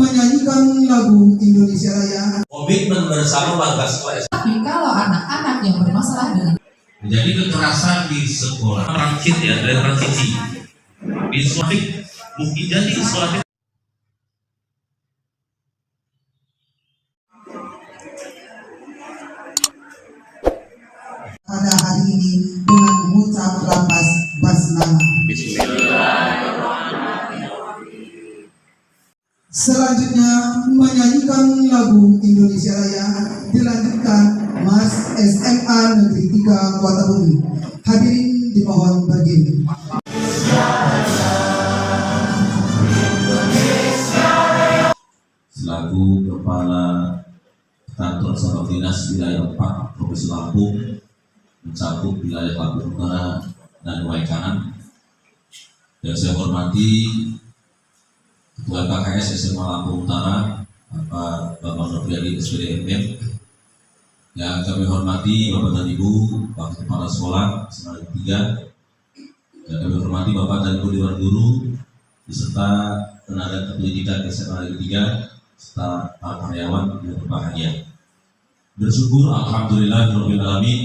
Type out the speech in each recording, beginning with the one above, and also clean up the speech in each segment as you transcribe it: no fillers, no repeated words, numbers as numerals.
menyanyikan lagu Indonesia Raya. Komitmen bersama warga sekolah. Tapi kalau anak-anak yang bermasalah dengan Jadi kekerasan di sekolah transit ya, dari transisi di sekolah mungkin jadi sekolah pada hari ini dengan mengucap lafaz basmalah. Selanjutnya menyanyikan lagu Indonesia Raya dilanjutkan Mas SMA Negeri 3 Kota Bumi. Hadirin dimohon berdiri. Selaku Kepala Kantor Sabang Dinas Wilayah 4 Provinsi Lampung mencakup wilayah Lampung Utara dan Waai Kanan. Yang saya hormati Ketua KKS SMA Lampung Utara Bapak Nurpriadi SPDMM. Yang kami hormati Bapak dan Ibu Wakil Kepala Sekolah SMA Negeri 3. Yang kami hormati Bapak dan Ibu Dewan Guru beserta tenaga pendidikan SMA Negeri 3 serta para karyawan yang berbahagia. Bersyukur alhamdulillah rabbil alamin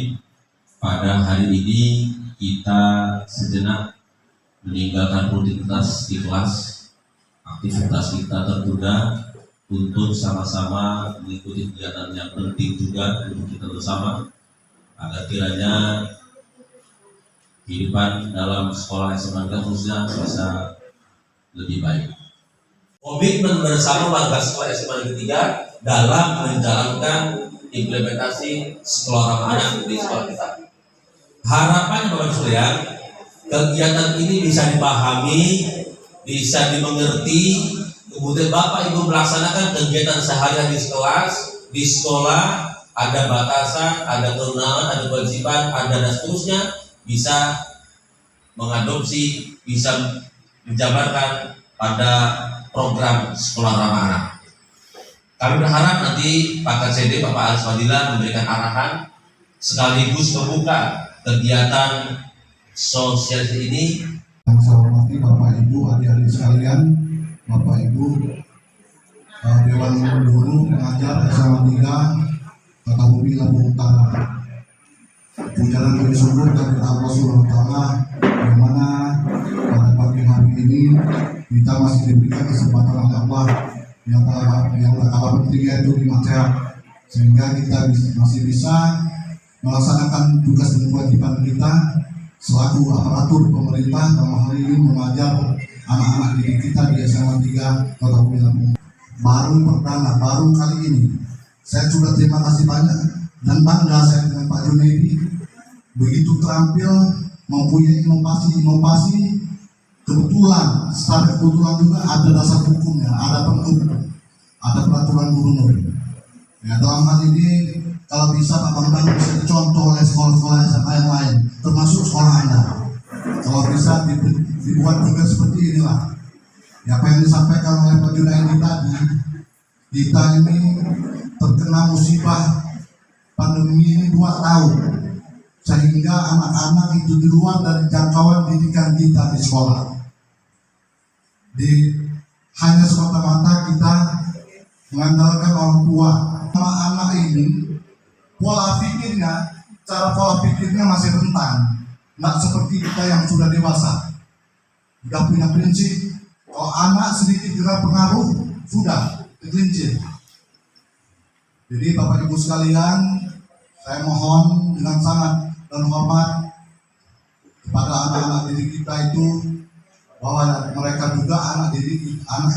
pada hari ini kita sejenak meninggalkan rutinitas di kelas, aktivitas kita tertunda untuk sama-sama mengikuti kegiatan yang penting juga untuk kita bersama agar kiranya kehidupan dalam sekolah SMA khususnya bisa lebih baik. Komitmen bersama warga sekolah SMA Negeri 3 dalam menjalankan implementasi sekolah ramah anak di sekolah kita. Harapannya Bapak sekalian, kegiatan ini bisa dipahami, bisa dimengerti, kemudian Bapak Ibu melaksanakan kegiatan sehari-hari di kelas, di sekolah, ada batasan, ada kewenangan, ada kewajiban, ada dan seterusnya, bisa mengadopsi, bisa menjabarkan pada program sekolah ramah anak. Kami berharap nanti Pak KCD, Bapak Aris Fadila memberikan arahan sekaligus membuka kegiatan sosial ini. Yang saya hormati Bapak Ibu, adik-adik sekalian, Bapak Ibu Dewan Guru Pengajar SMA 3 Kota Bumi Lampung Utara. Puja dan puji syukur dari Allah Subhanahu wa Ta'ala yang mana pada pagi hari ini kita masih diberikan kesempatan oleh Allah yang tak kalah pentingnya itu nikmat sehat, sehingga kita masih bisa melaksanakan tugas dan kewajiban kita selaku aparatur pemerintah dalam hal ini mengajar anak-anak didik kita di SMA 3 Kota Bumi Lampung. Baru kali ini saya sudah terima kasih banyak dan bangga saya dengan Pak Junaidi, begitu terampil, mempunyai inovasi. Kebetulan, secara kebetulan juga ada dasar hukumnya, ada pergub, ada peraturan gubernur. Ya, dalam hal ini kalau bisa Pak Bambang bisa dicontoh oleh sekolah-sekolah SMA yang lain, termasuk sekolah Anda. Kalau bisa dibuat juga seperti inilah. Ya, apa yang disampaikan oleh Pak Junaidi tadi, kita ini terkena musibah pandemi ini 2 tahun, sehingga anak-anak itu di luar dari jangkauan didikan kita di sekolah. Hanya semata-mata kita mengandalkan orang tua. Anak-anak ini cara pola pikirnya masih rentan, nggak seperti kita yang sudah dewasa. Kita punya prinsip, kalau anak sedikit kena pengaruh, sudah tergelincir. Jadi Bapak Ibu sekalian, saya mohon dengan sangat dan hormat kepada anak-anak didik kita itu, bahwa mereka juga anak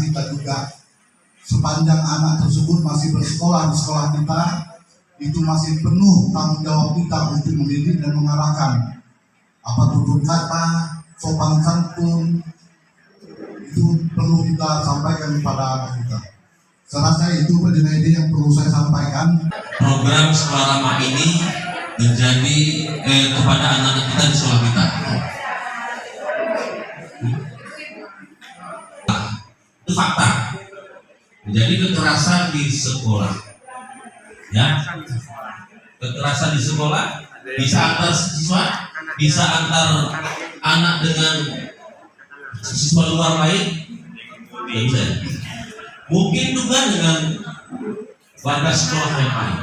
kita juga, sepanjang anak tersebut masih bersekolah di sekolah kita, itu masih penuh tanggung jawab kita untuk mendidik dan mengarahkan apa tutur kata, sopan santun, itu perlu kita sampaikan kepada anak kita. Saya rasa itu Pak Junaidi yang perlu saya sampaikan. Program sekolah ramah ini menjadi kepada anak-anak kita di sekolah kita. Itu fakta. Menjadi kekerasan di sekolah, ya, kekerasan di sekolah bisa antar siswa, bisa antar anak dengan siswa luar lain, ya bisa. mungkin juga dengan warga sekolah yang lain,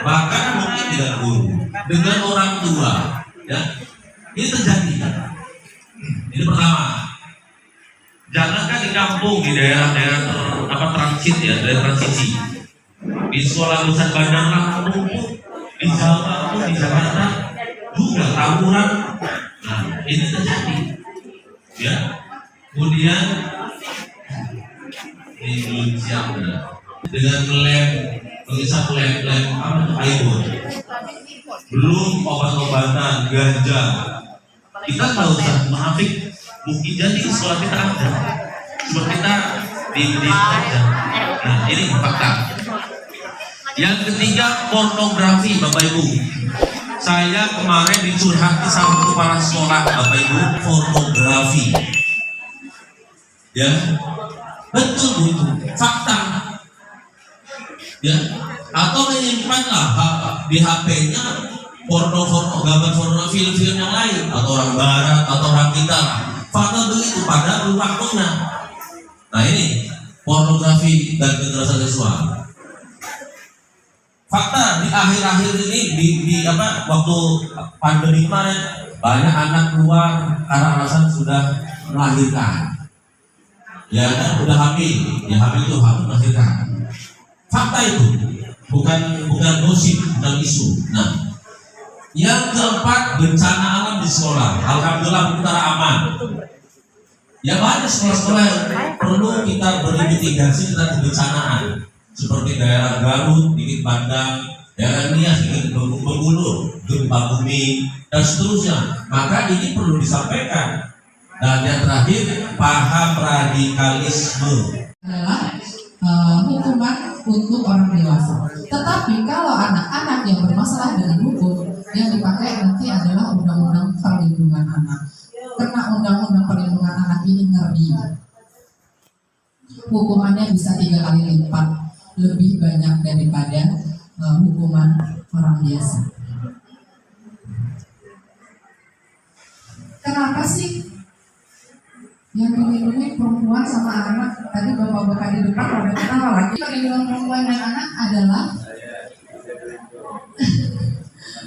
bahkan mungkin dengan guru, dengan orang tua, ya. Ini terjadi. Ini pertama. Jangankan di kampung, di daerah-daerah transit ya, daerah transisi, di sekolah lulusan Bandar Lampung, di Jawa pun, di Jakarta juga tawuran. Nah, ini terjadi. Ya, kemudian di Indonesia dengan mengisap lem iPhone, belum obat-obatan, ganja. Kita tahu usah munafik, mungkin jadi sekolah kita ada, cuma kita di aja. Nah, ini fakta. Yang ketiga, pornografi, Bapak Ibu. Saya kemarin dicurhati sama kepala sekolah, Bapak Ibu, pornografi. Ya, betul Bu, itu fakta. Ya, atau menyimpanlah di HP-nya porno, gambar porno, film-film yang lain, atau orang barat atau orang kita lah. Fakta begitu pada waktunya. Nah, ini pornografi dan kekerasan seksual. Fakta di akhir-akhir ini di waktu pandemi kemarin banyak anak keluar karena alasan sudah melahirkan. Ya kan, udah hamil. Ya hamil itu hamil melahirkan. Fakta itu bukan gosip, bukan isu. Nah, yang keempat, bencana alam di sekolah. Alhamdulillah kita aman. Ya banyak sekolah-sekolah yang perlu kita beri mitigasi tentang kebencanaan, seperti daerah Garut, Bukit Bandang, daerah Nias, Bengkulu, gempa bumi, dan seterusnya. Maka ini perlu disampaikan. Dan yang terakhir, paham radikalisme adalah hukuman untuk orang dewasa. Tetapi kalau anak-anak yang bermasalah dengan hukum, yang dipakai nanti adalah undang-undang perlindungan anak. Karena undang-undang perlindungan anak ini ngeri. Hukumannya bisa 3 kali lipat lebih banyak daripada hukuman orang biasa. Kenapa sih yang melindungi perempuan sama anak? Tadi bapak-bapak di depan pada ketawa lagi. Perlindungan perempuan dan anak adalah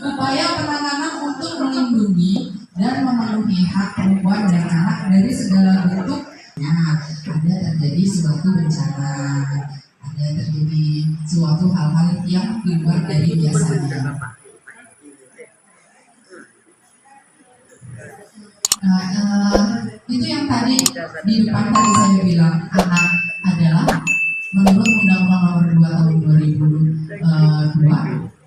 upaya penanganan untuk melindungi dan memenuhi hak perempuan dan anak dari segala bentuk. Nah, ada terjadi suatu bencana, ada terjadi suatu hal-hal yang di luar dari biasanya. Nah, itu yang tadi di depan tadi saya bilang, anak adalah menurut Undang-Undang Nomor 2 Tahun 2002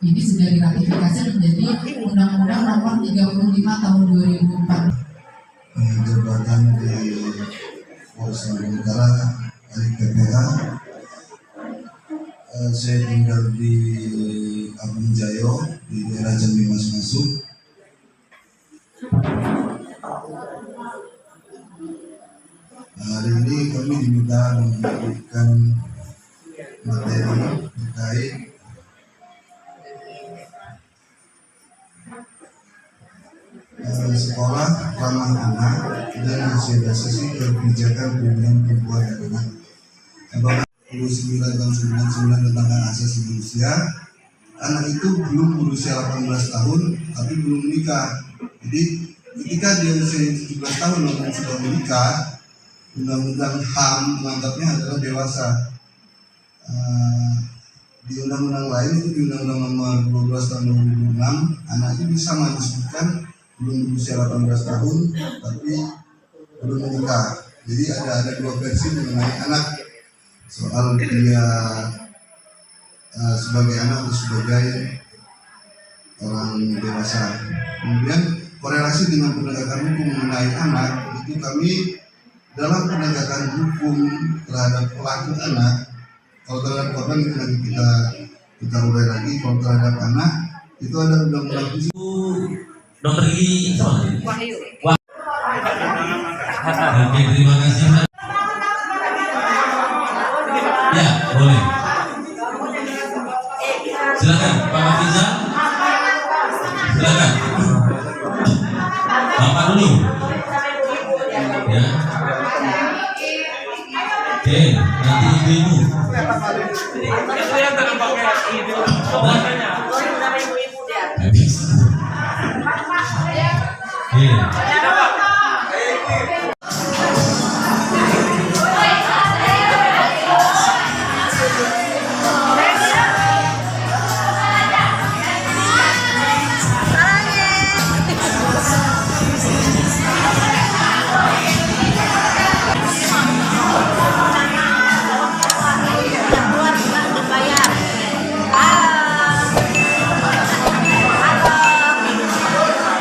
ini sudah diratifikasi menjadi Undang-Undang Nomor 35 Tahun 2004. Jabatan di Polres Lampung Utara, PPA. Saya tinggal di Abung Jayo, di daerah Jambi Masuk. Hari ini kami diminta memberikan materi terkait sekolah ramah anak dan sosialisasi kebijakan perlindungan perempuan dan anak. Undang 29 tahun 99 tentang hak asasi manusia, anak itu belum berusia 18 tahun tapi belum menikah. Jadi ketika dia usia 17 tahun dan sudah menikah, Undang-Undang HAM menganggapnya adalah dewasa. Di undang-undang lain itu di Undang-Undang Nomor 12 Tahun 2006, anak itu bisa disebutkan belum berusia 18 tahun tapi belum menikah. Jadi ada 2 versi mengenai anak, soal dia sebagai anak atau sebagai orang dewasa. Kemudian korelasi dengan penegakan hukum mengenai anak itu kami dalam penegakan hukum terhadap pelaku anak, kalau terhadap korban itu nanti kita urai lagi. Kalau terhadap anak itu ada undang-undang khusus. Dokter Gigi Wahyu. Oke, terima kasih. Ya, boleh. Silakan Pak Hafiza. Silakan. Bapak dulu. Ya. Oke, nanti ibu-ibu. Itu yang pakai ide.